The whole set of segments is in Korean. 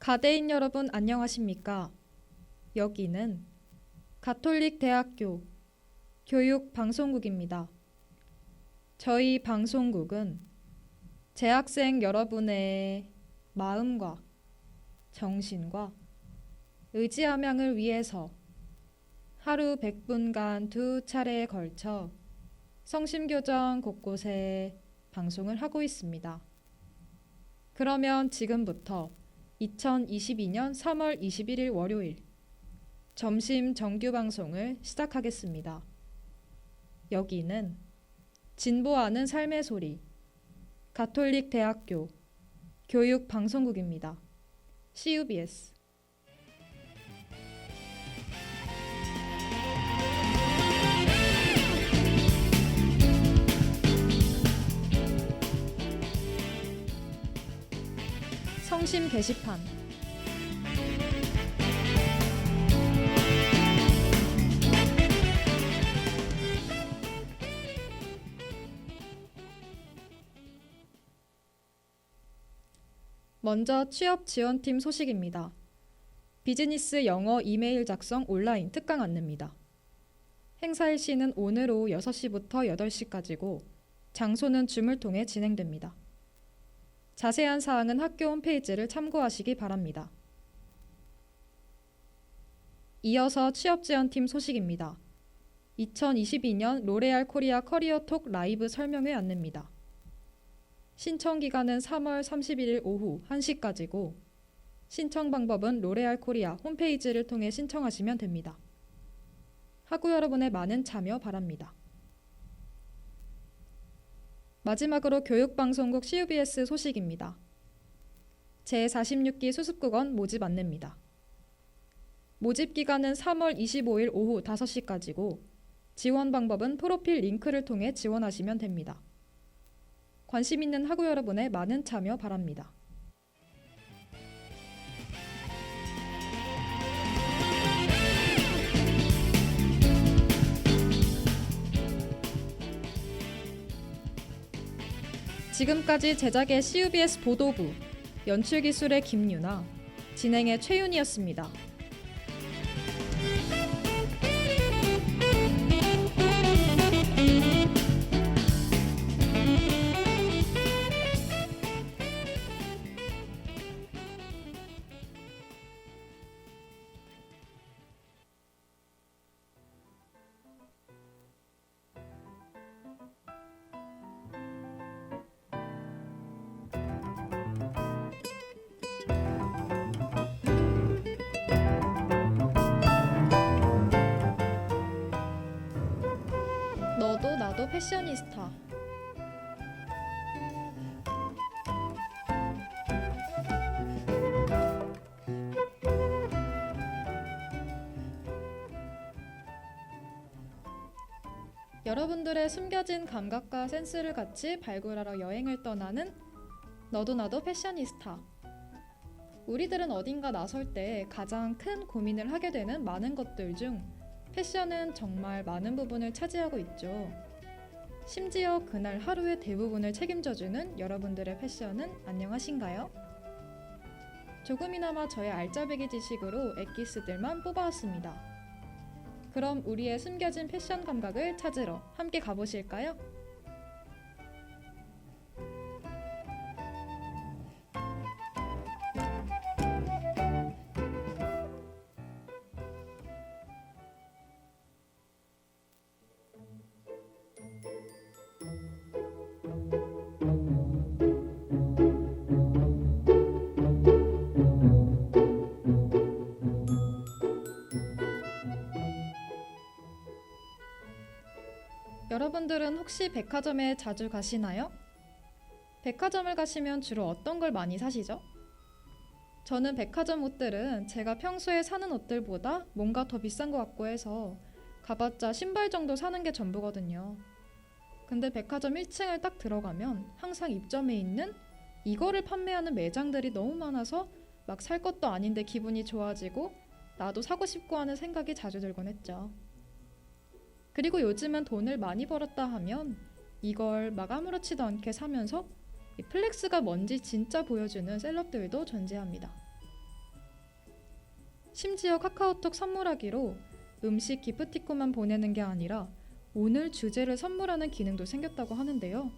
가대인 여러분 안녕하십니까? 여기는 가톨릭 대학교 교육방송국입니다. 저희 방송국은 재학생 여러분의 마음과 정신과 의지함양을 위해서 하루 100분간 2차례에 걸쳐 성심교정 곳곳에 방송을 하고 있습니다. 그러면 지금부터 2022년 3월 21일 월요일 점심 정규 방송을 시작하겠습니다. 여기는 진보하는 삶의 소리 가톨릭 대학교 교육 방송국입니다. CUBS. 성심 게시판. 먼저 취업 지원팀 소식입니다. 비즈니스 영어 이메일 작성 온라인 특강 안내입니다. 행사 일시는 오늘 오후 6시부터 8시까지고 장소는 줌을 통해 진행됩니다. 자세한 사항은 학교 홈페이지를 참고하시기 바랍니다. 이어서 취업지원팀 소식입니다. 2022년 로레알 코리아 커리어톡 라이브 설명회 안내입니다. 신청 기간은 3월 31일 오후 1시까지고 신청 방법은 로레알 코리아 홈페이지를 통해 신청하시면 됩니다. 학우 여러분의 많은 참여 바랍니다. 마지막으로 교육방송국 CUBS 소식입니다. 제46기 수습국원 모집 안내입니다. 모집 기간은 3월 25일 오후 5시까지고 지원 방법은 프로필 링크를 통해 지원하시면 됩니다. 관심 있는 학우 여러분의 많은 참여 바랍니다. 지금까지 제작의 CUBS 보도부, 연출기술의 김유나, 진행의 최윤이었습니다. 너도 나도 패셔니스타. 여러분들의 숨겨진 감각과 센스를 같이 발굴하러 여행을 떠나는 너도 나도 패셔니스타. 우리들은 어딘가 나설 때 가장 큰 고민을 하게 되는 많은 것들 중 패션은 정말 많은 부분을 차지하고 있죠. 심지어 그날 하루의 대부분을 책임져주는 여러분들의 패션은 안녕하신가요? 조금이나마 저의 알짜배기 지식으로 엑기스들만 뽑아왔습니다. 그럼 우리의 숨겨진 패션 감각을 찾으러 함께 가보실까요? 여러분들은 혹시 백화점에 자주 가시나요? 백화점을 가시면 주로 어떤 걸 많이 사시죠? 저는 백화점 옷들은 제가 평소에 사는 옷들보다 뭔가 더 비싼 것 같고 해서 가봤자 신발 정도 사는 게 전부거든요. 근데 백화점 1층을 딱 들어가면 항상 입점해 있는 이거를 판매하는 매장들이 너무 많아서 막 살 것도 아닌데 기분이 좋아지고 나도 사고 싶고 하는 생각이 자주 들곤 했죠. 그리고 요즘은 돈을 많이 벌었다 하면 이걸 막 아무렇지도 않게 사면서 이 플렉스가 뭔지 진짜 보여주는 셀럽들도 존재합니다. 심지어 카카오톡 선물하기로 음식 기프티콘만 보내는 게 아니라 오늘 주제를 선물하는 기능도 생겼다고 하는데요.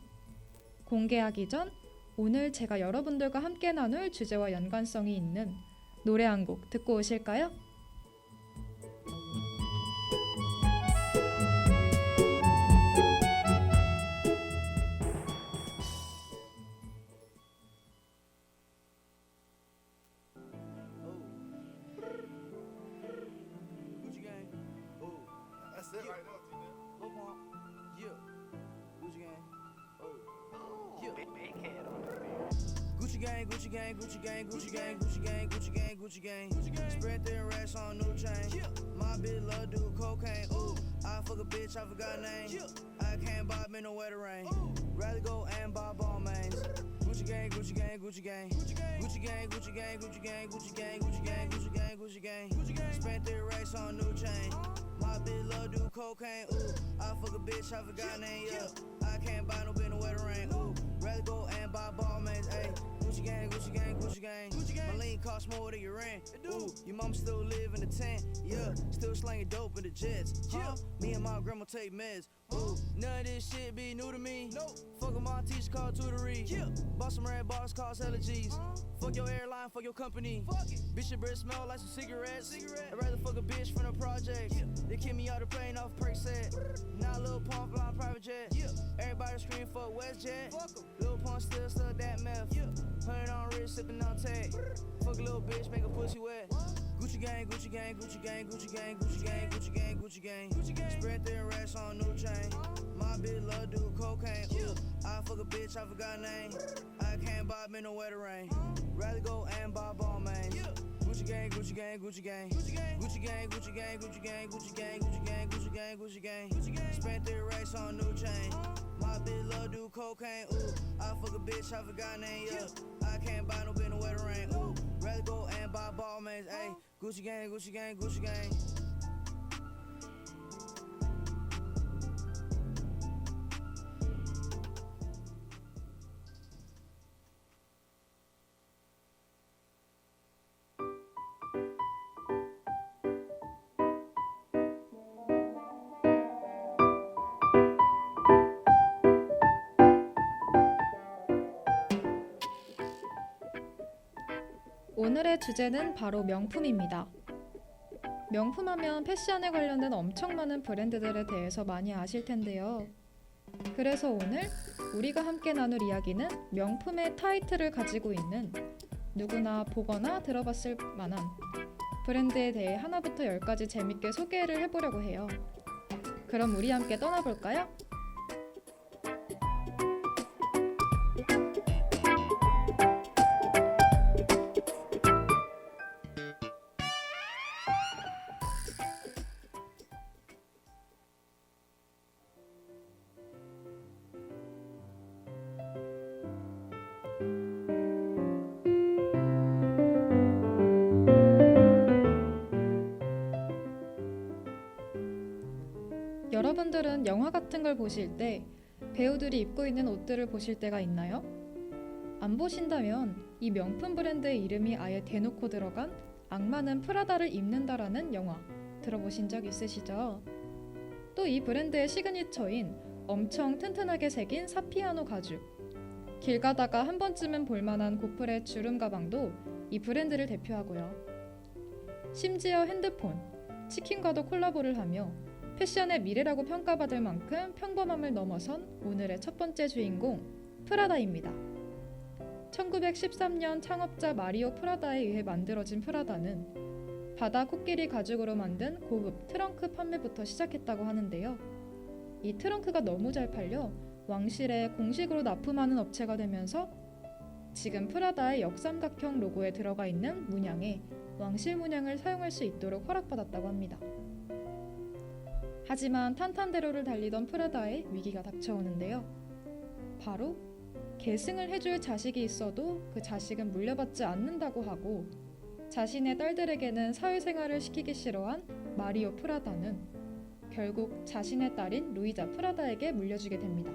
공개하기 전 오늘 제가 여러분들과 함께 나눌 주제와 연관성이 있는 노래 한 곡 듣고 오실까요? Gucci gang, oh, That's it right there, T-Man. Lil Pump, yeah. Gucci gang, oh, yeah. Big head on Gucci gang, Gucci gang, Gucci gang, Gucci gang, Gucci gang, Gucci gang, Gucci gang, Gucci gang. Spread their racks on new chain. Yeah. My bitch love do cocaine. Ooh, I fuck a bitch, I forgot name. Yeah. I can't buy me no wetter rain. Ooh. Rather go and buy ball mains. Gucci gang, Gucci gang, Gucci gang, Gucci gang, Gucci gang, Gucci gang, Gucci gang, Gucci gang, Gucci gang, Gucci gang, Gucci gang, Gucci gang. Spent their racks on new chain. My bitch love do cocaine. Ooh, I fuck a bitch, I forgot name. Yeah, I can't buy no bitch no wetter rain. Ooh, rather go and buy ball mains. Ayy. Gucci gang, Gucci gang, Gucci gang, Gucci gang. My lean cost more than your rent. Ooh, your mom still live in the tent. Yeah, still slanging dope in the jets. Yeah, me and my grandma take meds. Ooh, none of this shit be new to me. No, fuck with my teacher called tutory. Yeah, bought some red bars, cost hella G's. Fuck your airline, fuck your company. Fuck it. Bitch, your breath smell like some cigarettes. I'd rather fuck a bitch from the project. Yeah. They kick me out the plane off perk set. Now Lil Pump flying private jet. Yeah. Everybody scream for WestJet. Lil Pump still stuck that meth. Yeah. 100 on wrist, sipping on tech. Fuck a little bitch, make a pussy wet. Gucci gang, Gucci gang, Gucci gang, Gucci gang, Gucci gang, Gucci gang, Gucci gang, Gucci gang. Spread their racks on new chain. My bitch love do cocaine. Ooh, I fuck a bitch, I forgot name. I can't buy me no wetter rain. Rather go and buy ball mains. Gucci gang, Gucci gang, Gucci gang, Gucci gang, Gucci gang, Gucci gang, Gucci gang, Gucci gang, Gucci gang, Gucci gang, Gucci gang, Gucci gang. Spent their racks on new chain. My bitch love do cocaine. Ooh, I fuck a bitch, I forgot name. Yeah, I can't buy no bitch no wetter rain. Ooh, rather go and buy ball mains. Ayy, Gucci gang, Gucci gang, Gucci gang. 오늘의 주제는 바로 명품입니다. 명품하면 패션에 관련된 엄청 많은 브랜드들에 대해서 많이 아실 텐데요. 그래서 오늘 우리가 함께 나눌 이야기는 명품의 타이틀을 가지고 있는 누구나 보거나 들어봤을 만한 브랜드에 대해 하나부터 10까지 재밌게 소개를 해보려고 해요. 그럼 우리 함께 떠나볼까요? 여러분들은 영화 같은 걸 보실 때 배우들이 입고 있는 옷들을 보실 때가 있나요? 안 보신다면 이 명품 브랜드의 이름이 아예 대놓고 들어간 악마는 프라다를 입는다라는 영화 들어보신 적 있으시죠? 또 이 브랜드의 시그니처인 엄청 튼튼하게 새긴 사피아노 가죽, 길 가다가 한 번쯤은 볼만한 고프레 주름 가방도 이 브랜드를 대표하고요. 심지어 핸드폰, 치킨과도 콜라보를 하며 패션의 미래라고 평가받을 만큼 평범함을 넘어선 오늘의 첫 번째 주인공 프라다입니다. 1913년 창업자 마리오 프라다에 의해 만들어진 프라다는 바다 코끼리 가죽으로 만든 고급 트렁크 판매부터 시작했다고 하는데요. 이 트렁크가 너무 잘 팔려 왕실에 공식으로 납품하는 업체가 되면서 지금 프라다의 역삼각형 로고에 들어가 있는 문양에 왕실 문양을 사용할 수 있도록 허락받았다고 합니다. 하지만 탄탄대로를 달리던 프라다에 위기가 닥쳐오는데요. 바로 계승을 해줄 자식이 있어도 그 자식은 물려받지 않는다고 하고 자신의 딸들에게는 사회생활을 시키기 싫어한 마리오 프라다는 결국 자신의 딸인 루이자 프라다에게 물려주게 됩니다.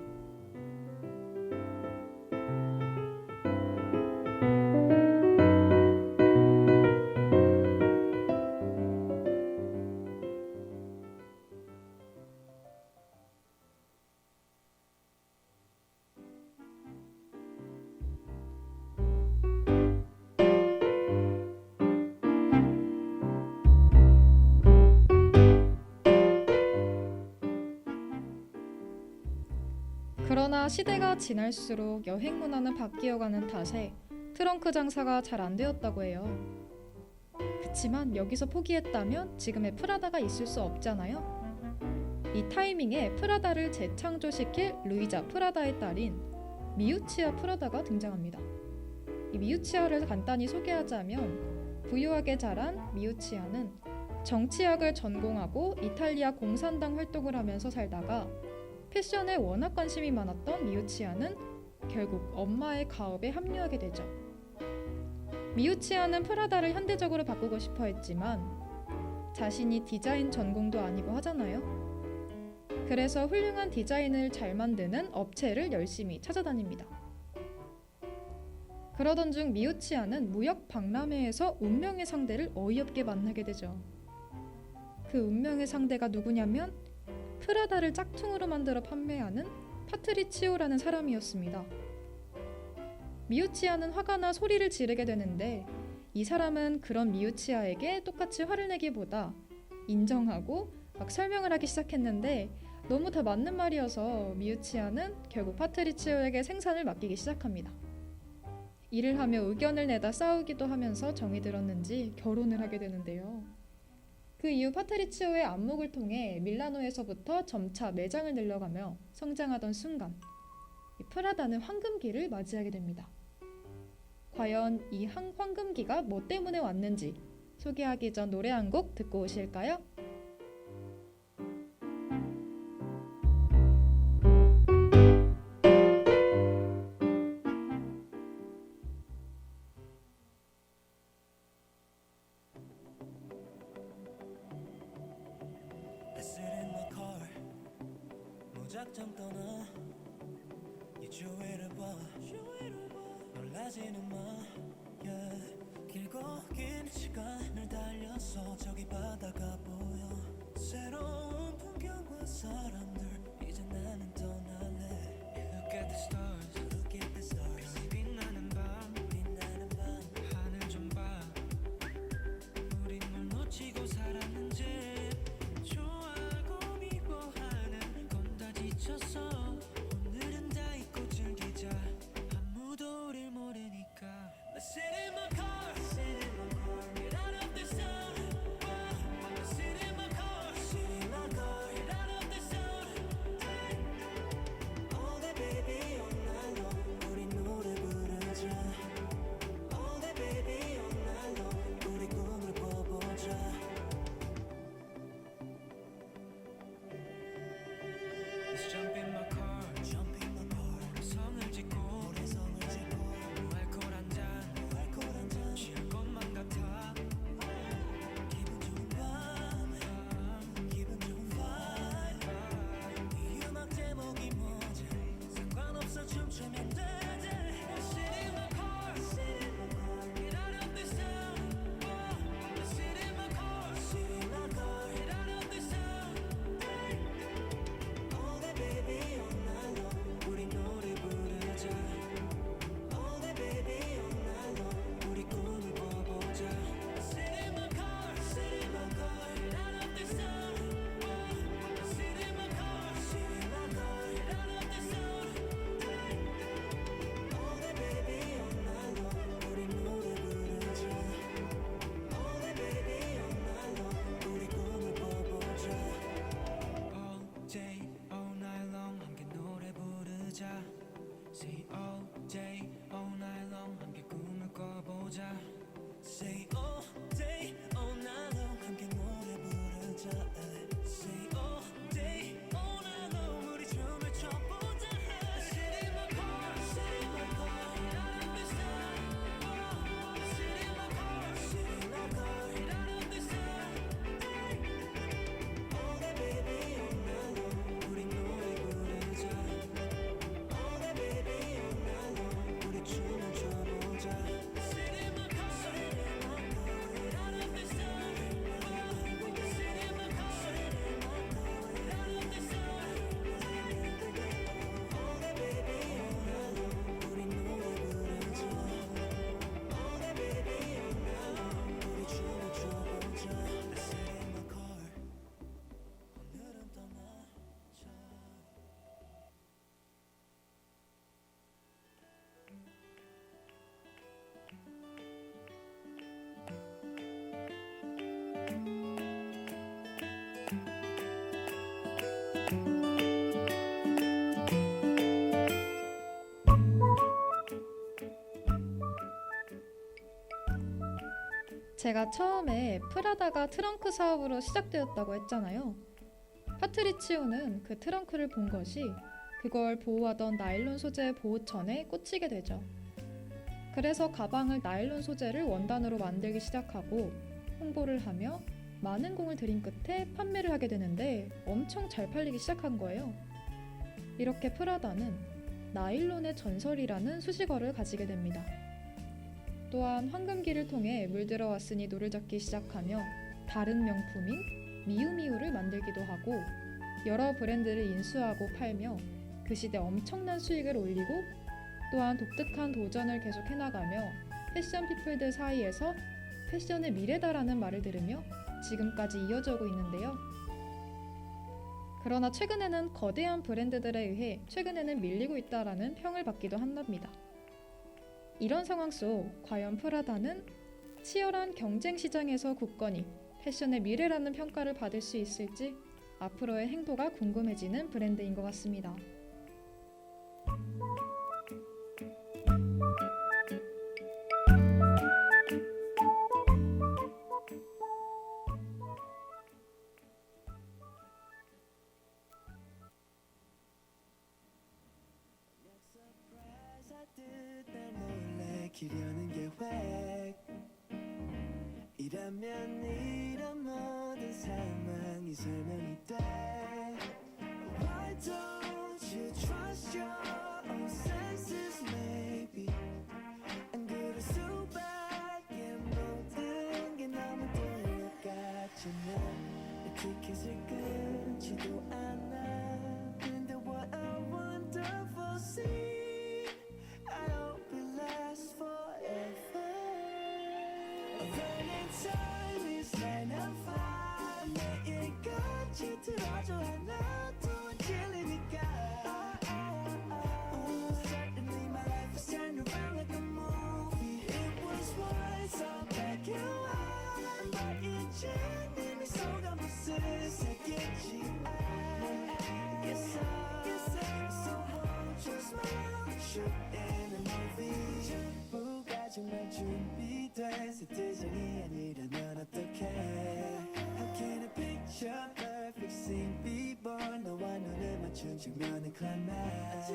시대가 지날수록 여행 문화는 바뀌어가는 탓에 트렁크 장사가 잘 안 되었다고 해요. 그치만 여기서 포기했다면 지금의 프라다가 있을 수 없잖아요. 이 타이밍에 프라다를 재창조시킬 루이자 프라다의 딸인 미우치아 프라다가 등장합니다. 이 미우치아를 간단히 소개하자면 부유하게 자란 미우치아는 정치학을 전공하고 이탈리아 공산당 활동을 하면서 살다가 패션에 워낙 관심이 많았던 미우치아는 결국 엄마의 가업에 합류하게 되죠. 미우치아는 프라다를 현대적으로 바꾸고 싶어 했지만 자신이 디자인 전공도 아니고 하잖아요. 그래서 훌륭한 디자인을 잘 만드는 업체를 열심히 찾아다닙니다. 그러던 중 미우치아는 무역 박람회에서 운명의 상대를 어이없게 만나게 되죠. 그 운명의 상대가 누구냐면 프라다를 짝퉁으로 만들어 판매하는 파트리치오라는 사람이었습니다. 미우치아는 화가 나 소리를 지르게 되는데 이 사람은 그런 미우치아에게 똑같이 화를 내기보다 인정하고 막 설명을 하기 시작했는데 너무 다 맞는 말이어서 미우치아는 결국 파트리치오에게 생산을 맡기기 시작합니다. 일을 하며 의견을 내다 싸우기도 하면서 정이 들었는지 결혼을 하게 되는데요. 그 이후 파트리치오의 안목을 통해 밀라노에서부터 점차 매장을 늘려가며 성장하던 순간 이 프라다는 황금기를 맞이하게 됩니다. 과연 이 황금기가 뭐 때문에 왔는지 소개하기 전 노래 한 곡 듣고 오실까요? I sit in my car 무작정 떠나 이 주위를 봐 놀라지는 마 yeah. 길고 긴 시간을 달려서 저기 바다가 보여 새로운 풍경과 사람들 이제 나는 떠날래 Look at the stars Look at the stars 별이 빛나는 밤 하늘 좀 봐 우린 뭘 놓치고 살았는지 좋아하고 미워하는 건 다 지쳤어 오늘은 다 잊고 즐기자 아무도 우릴 모르니까 Let's sit in my car Get out of the sun Let's sit in my car Get out of the sun All day baby all night long 우리 노래 부르자 All day baby all night long 우리 꿈을 꿔보자 Let's jump in my car 노래성을 짓고 무알콜 한잔 취할 것만 같아 기분 좋은 밤 기분 좋은 vibe 이 음악 제목이 뭐지 상관없어 춤추면 돼 Let's sit in my car Get out of the sun Let's sit in my car Get out of the sun All day baby all night long 우리 노래 부르자 All day baby all night long 우리 꿈을 꿔보자 Sit in my car Get out of the sun Sit in my car Get out of the sun All day baby all night long 우리 노래 부르자 All day baby all night long 우리 꿈을 꿔보자 All day, all night long 함께 노래 부르자 Say all day, all night long 함께 꿈을 꿔보자 Say all day, all night long 함께 노래 부르자 Say all day, all night long 우리 춤을 춰보자 Sit in my car, get out of the sun Sit in my car, get out of the sun All day baby all night long 우리 노래 부르자 All day baby all 제가 처음에 프라다가 트렁크 사업으로 시작되었다고 했잖아요. 파트리치오는 그 트렁크를 본 것이 그걸 보호하던 나일론 소재의 보호천에 꽂히게 되죠. 그래서 가방을 나일론 소재를 원단으로 만들기 시작하고 홍보를 하며 많은 공을 들인 끝에 판매를 하게 되는데 엄청 잘 팔리기 시작한 거예요. 이렇게 프라다는 나일론의 전설이라는 수식어를 가지게 됩니다. 또한 황금기를 통해 물들어왔으니 노를 젓기 시작하며 다른 명품인 미우미우를 만들기도 하고 여러 브랜드를 인수하고 팔며 그 시대 엄청난 수익을 올리고 또한 독특한 도전을 계속 해나가며 패션 피플들 사이에서 패션의 미래다라는 말을 들으며 지금까지 이어져 오고 있는데요. 그러나 최근에는 거대한 브랜드들에 의해 최근에는 밀리고 있다라는 평을 받기도 한답니다. 이런 상황 속 과연 프라다는 치열한 경쟁 시장에서 굳건히 패션의 미래라는 평가를 받을 수 있을지 앞으로의 행보가 궁금해지는 브랜드인 것 같습니다. 날 놀래키려는 계획 이라면 이런 모든 상황이 설명이 돼 Why don't you trust your own senses maybe 안 그럴 수밖에 모든 게 너무 돌아가잖아 내 티켓을 끊지도 않아 근데 what a wonderful scene I hope it lasts forever. Running time is 9 to 5. 매일같이 들어줘 하나도 질리니까. Suddenly my life is turned around like a movie. It was once all black and white, but 이제 이미 속아무슨 새끼지. Yes so won't you smile? Shoot in a movie. 전부가 정말 준비된 세트장이 아니라면 어떡해? How can I picture perfect scene before 너와 눈을 맞춘 장면의 climax?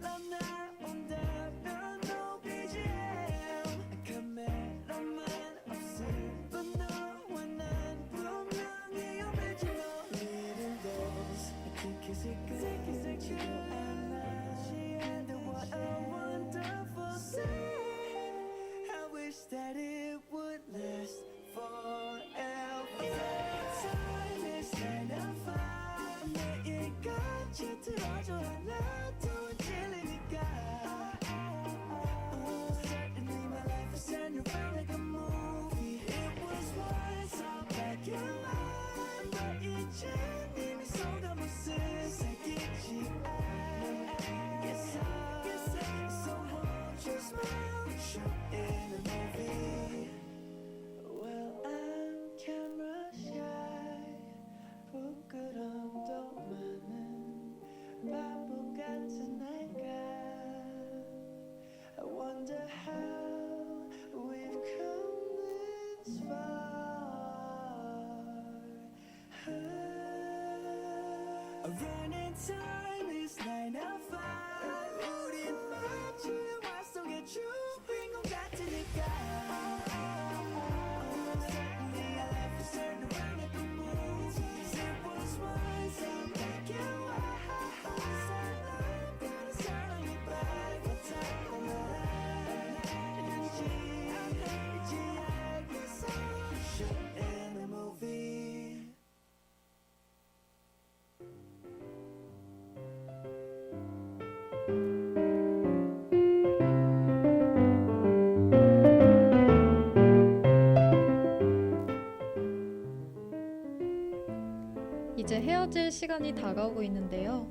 너는 나온다면 no BGM 카메라만 없을 뿐 너와 난 분명히 original Little those 티켓을 끊지도 않아 And what a wonderful scene I wish that it would last forever Time is 9 to 5 매일같이 들어줘 하나도 질리니까 Suddenly my life is turned around like a movie It was once all black and white But 이제 이미 속아무슨 새끼지 Yes so won't you smile Shoot in a movie Well I'm camera shy 부끄럼도 많은 바보 같은 내가 I wonder how we've come this far Running time is 9 to 5 우린 마치 영화 속의 주인공 같으니까 Suddenly our life is turned around like a movie It was once all black and white 사랑보다 사랑이 밝았다고 말하는지 이제 알겠어 Shoot in a movie 이제 헤어질 시간이 다가오고 있는데요.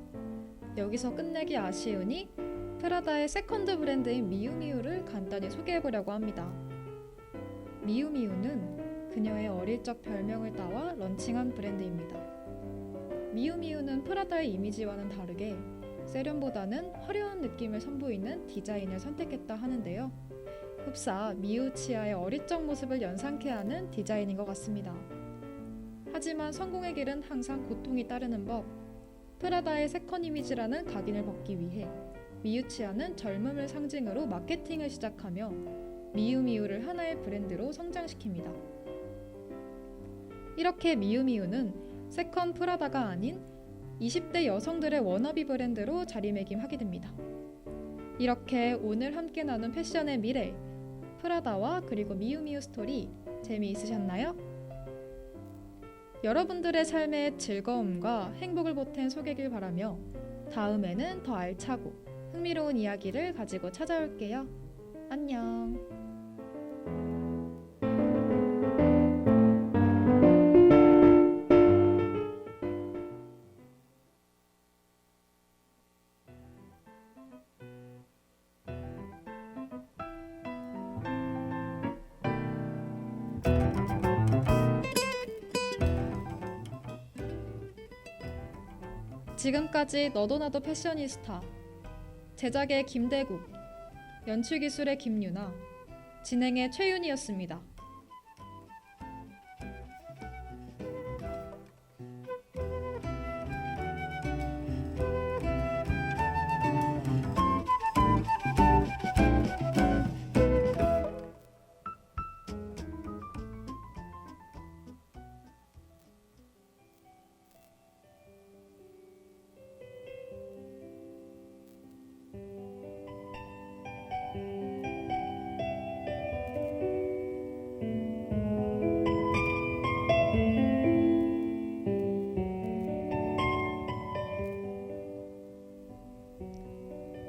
여기서 끝내기 아쉬우니 프라다의 세컨드 브랜드인 미우미우를 간단히 소개해보려고 합니다. 미우미우는 그녀의 어릴 적 별명을 따와 런칭한 브랜드입니다. 미우미우는 프라다의 이미지와는 다르게 세련보다는 화려한 느낌을 선보이는 디자인을 선택했다 하는데요. 흡사 미우치아의 어릴 적 모습을 연상케 하는 디자인인 것 같습니다. 하지만 성공의 길은 항상 고통이 따르는 법. 프라다의 세컨 이미지라는 각인을 벗기 위해 미우치아는 젊음을 상징으로 마케팅을 시작하며 미우미우를 하나의 브랜드로 성장시킵니다. 이렇게 미우미우는 세컨 프라다가 아닌 20대 여성들의 워너비 브랜드로 자리매김하게 됩니다. 이렇게 오늘 함께 나눈 패션의 미래, 프라다와 그리고 미우미우 스토리 재미있으셨나요? 여러분들의 삶의 즐거움과 행복을 보탠 소개길 바라며 다음에는 더 알차고 흥미로운 이야기를 가지고 찾아올게요. 안녕. 지금까지 너도 나도 패셔니스타, 제작의 김대국, 연출기술의 김유나, 진행의 최윤이었습니다.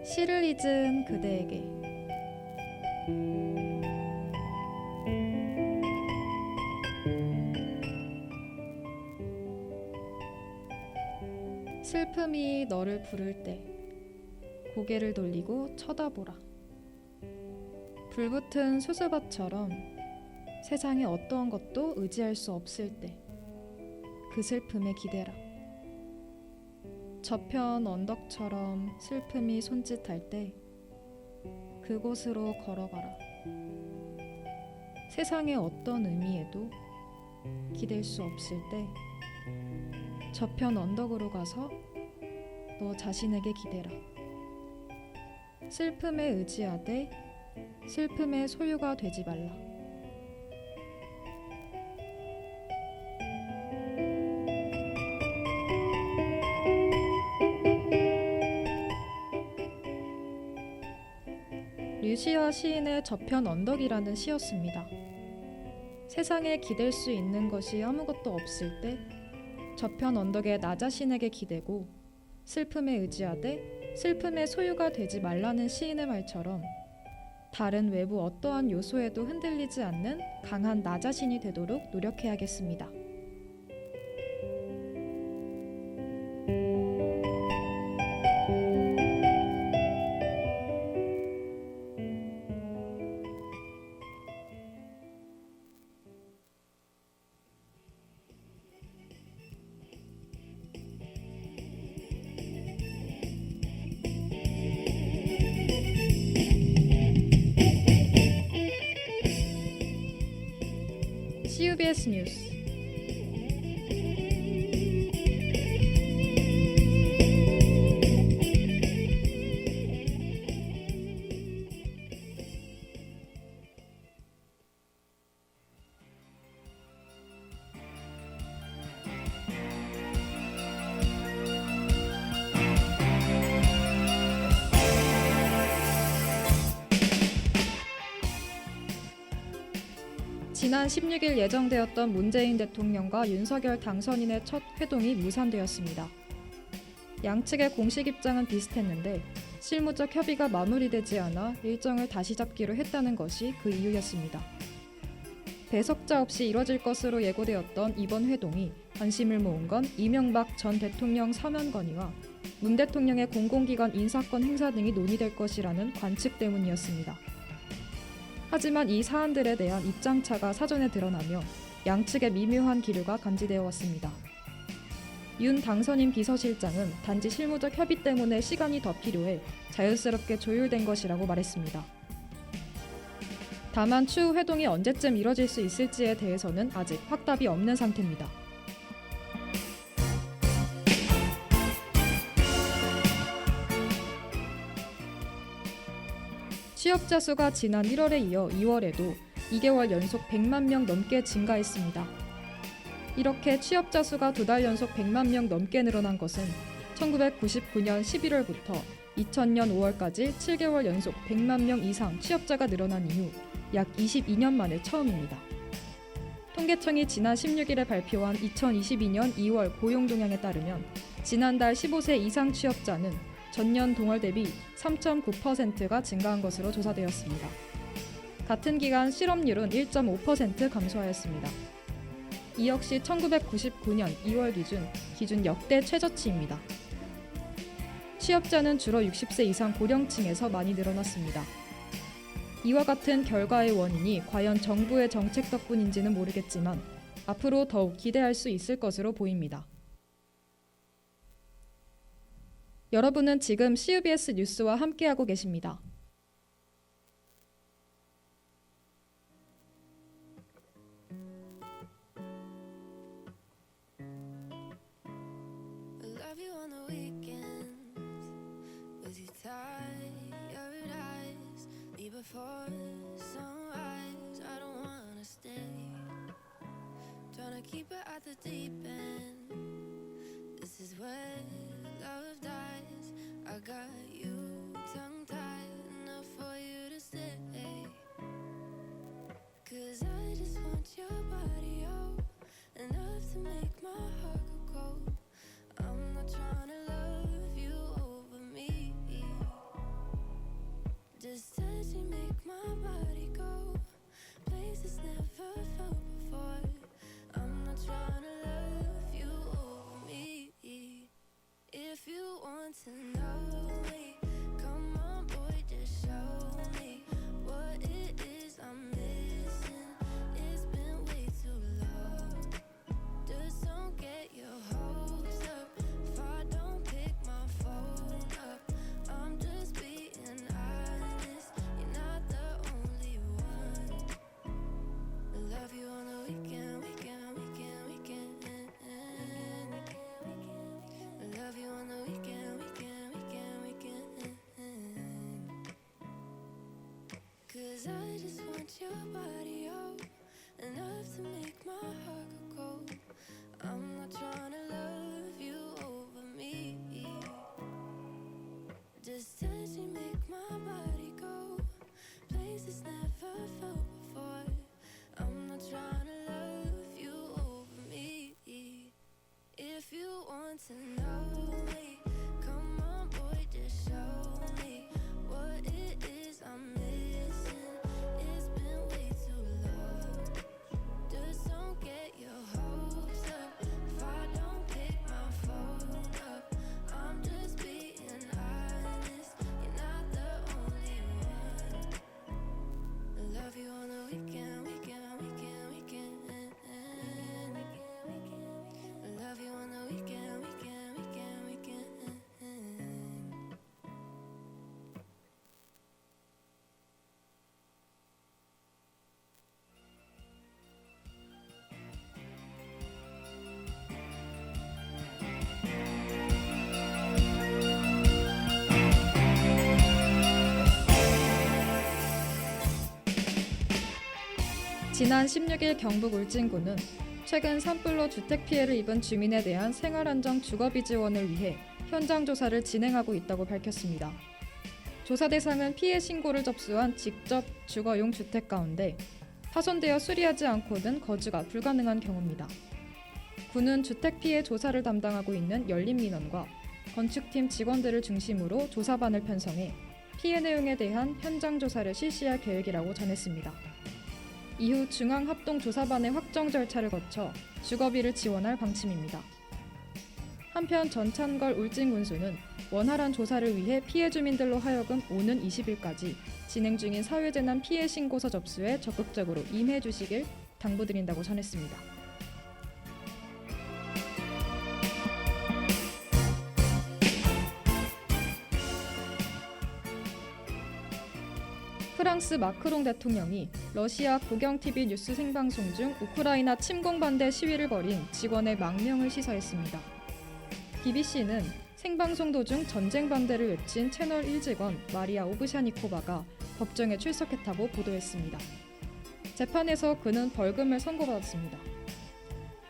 시를 잊은 그대에게. 슬픔이 너를 부를 때 고개를 돌리고 쳐다보라. 불붙은 수수밭처럼 세상에 어떠한 것도 의지할 수 없을 때 그 슬픔에 기대라. 저편 언덕처럼 슬픔이 손짓할 때 그곳으로 걸어가라. 세상의 어떤 의미에도 기댈 수 없을 때 저편 언덕으로 가서 너 자신에게 기대라. 슬픔에 의지하되 슬픔의 소유가 되지 말라. 류시아 시인의 저편 언덕이라는 시였습니다. 세상에 기댈 수 있는 것이 아무것도 없을 때 저편 언덕에 나 자신에게 기대고 슬픔에 의지하되 슬픔의 소유가 되지 말라는 시인의 말처럼 다른 외부 어떠한 요소에도 흔들리지 않는 강한 나 자신이 되도록 노력해야겠습니다. CUBS 뉴스 지난 16일 예정되었던 문재인 대통령과 윤석열 당선인의 첫 회동이 무산되었습니다. 양측의 공식 입장은 비슷했는데 실무적 협의가 마무리되지 않아 일정을 다시 잡기로 했다는 것이 그 이유였습니다. 배석자 없이 이뤄질 것으로 예고되었던 이번 회동이 관심을 모은 건 이명박 전 대통령 사면 건의와 문 대통령의 공공기관 인사권 행사 등이 논의될 것이라는 관측 때문이었습니다. 하지만 이 사안들에 대한 입장차가 사전에 드러나며 양측의 미묘한 기류가 감지되어 왔습니다. 윤 당선인 비서실장은 단지 실무적 협의 때문에 시간이 더 필요해 자연스럽게 조율된 것이라고 말했습니다. 다만 추후 회동이 언제쯤 이뤄질 수 있을지에 대해서는 아직 확답이 없는 상태입니다. 취업자 수가 지난 1월에 이어 2월에도 2개월 연속 100만 명 넘게 증가했습니다. 이렇게 취업자 수가 2달 연속 100만 명 넘게 늘어난 것은 1999년 11월부터 2000년 5월까지 7개월 연속 100만 명 이상 취업자가 늘어난 이후 약 22년 만에 처음입니다. 통계청이 지난 16일에 발표한 2022년 2월 고용 동향에 따르면 지난달 15세 이상 취업자는 전년 동월 대비 3.9%가 증가한 것으로 조사되었습니다. 같은 기간 실업률은 1.5% 감소하였습니다. 이 역시 1999년 2월 기준 역대 최저치입니다. 취업자는 주로 60세 이상 고령층에서 많이 늘어났습니다. 이와 같은 결과의 원인이 과연 정부의 정책 덕분인지는 모르겠지만 앞으로 더욱 기대할 수 있을 것으로 보입니다. 여러분은 지금 CUBS 뉴스와 함께하고 계십니다. Love you on the weekends with your tired eyes. Leave before sunrise. I don't wanna stay. Tryna keep it at the deep end. This is where love dies. I got you tongue tied enough for you to stay. 'Cause I just want your body out enough to make my heart go cold. I'm not trying to love you over me. Just touching make my body go places never felt before. I'm not trying to love you over me. If you want to know me, come on boy, just show me what it is I'm missing. It's been way too long. Just don't get your hopes up if I don't pick my phone up. I'm just being honest, you're not the only one. I love you on the weekend, weekend, weekend, weekend. I love you on the weekend, weekend, weekend, weekend. 'Cause I just want your body out enough to make my heart go cold. I'm not trying to love you over me. Just touching make my body go places never felt before. I'm not trying to love you over me. If you want to know me, come on boy, just show me what it is I'm missing. It's been way too long. Just don't get your hopes up if I don't pick my phone up. I'm just being honest, you're not the only one. I love you on the weekend, weekend, weekend, weekend. I love you on the weekend, weekend, weekend, weekend. 지난 16일 경북 울진군은 최근 산불로 주택 피해를 입은 주민에 대한 생활안정 주거비 지원을 위해 현장 조사를 진행하고 있다고 밝혔습니다. 조사 대상은 피해 신고를 접수한 직접 주거용 주택 가운데 파손되어 수리하지 않고는 거주가 불가능한 경우입니다. 군은 주택 피해 조사를 담당하고 있는 열린민원과 건축팀 직원들을 중심으로 조사반을 편성해 피해 내용에 대한 현장 조사를 실시할 계획이라고 전했습니다. 이후 중앙합동조사반의 확정 절차를 거쳐 주거비를 지원할 방침입니다. 한편 전찬걸 울진군수는 원활한 조사를 위해 피해 주민들로 하여금 오는 20일까지 진행 중인 사회재난 피해 신고서 접수에 적극적으로 임해 주시길 당부드린다고 전했습니다. 프랑스 마크롱 대통령이 러시아 국영 TV 뉴스 생방송 중 우크라이나 침공 반대 시위를 벌인 직원의 망명을 시사했습니다. BBC는 생방송 도중 전쟁 반대를 외친 채널 1 직원 마리아 오브샤니코바가 법정에 출석했다고 보도했습니다. 재판에서 그는 벌금을 선고받았습니다.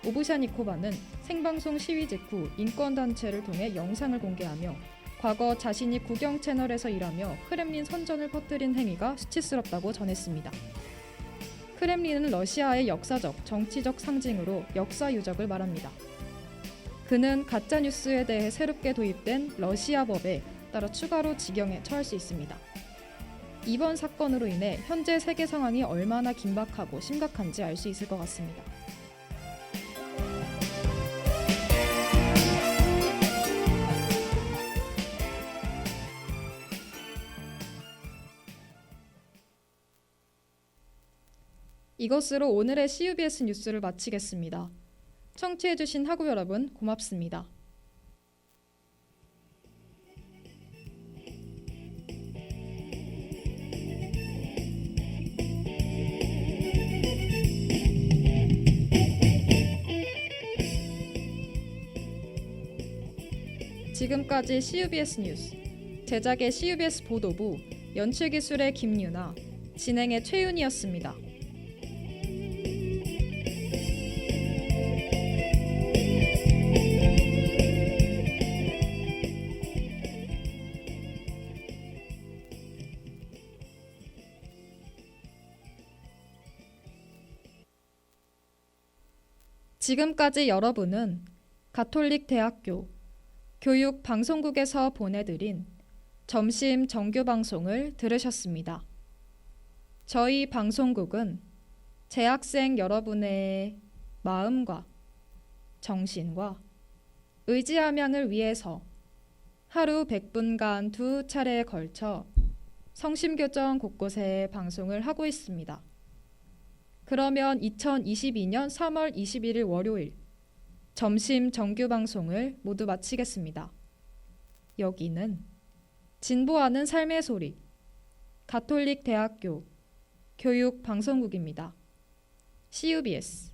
오브샤니코바는 생방송 시위 직후 인권단체를 통해 영상을 공개하며 과거 자신이 국영 채널에서 일하며 크렘린 선전을 퍼뜨린 행위가 수치스럽다고 전했습니다. 크렘린은 러시아의 역사적, 정치적 상징으로 역사 유적을 말합니다. 그는 가짜뉴스에 대해 새롭게 도입된 러시아법에 따라 추가로 징역에 처할 수 있습니다. 이번 사건으로 인해 현재 세계 상황이 얼마나 긴박하고 심각한지 알 수 있을 것 같습니다. 이것으로 오늘의 CUBS 뉴스를 마치겠습니다. 청취해주신 학우 여러분 고맙습니다. 지금까지 CUBS 뉴스, 제작의 CUBS 보도부, 연출기술의 김유나, 진행의 최윤이었습니다. 지금까지 여러분은 가톨릭대학교 교육방송국에서 보내드린 점심 정규방송을 들으셨습니다. 저희 방송국은 재학생 여러분의 마음과 정신과 의지함양을 위해서 하루 100분간 2차례에 걸쳐 성심교정 곳곳에 방송을 하고 있습니다. 그러면 2022년 3월 21일 월요일 점심 정규 방송을 모두 마치겠습니다. 여기는 진보하는 삶의 소리 가톨릭 대학교 교육 방송국입니다. CUBS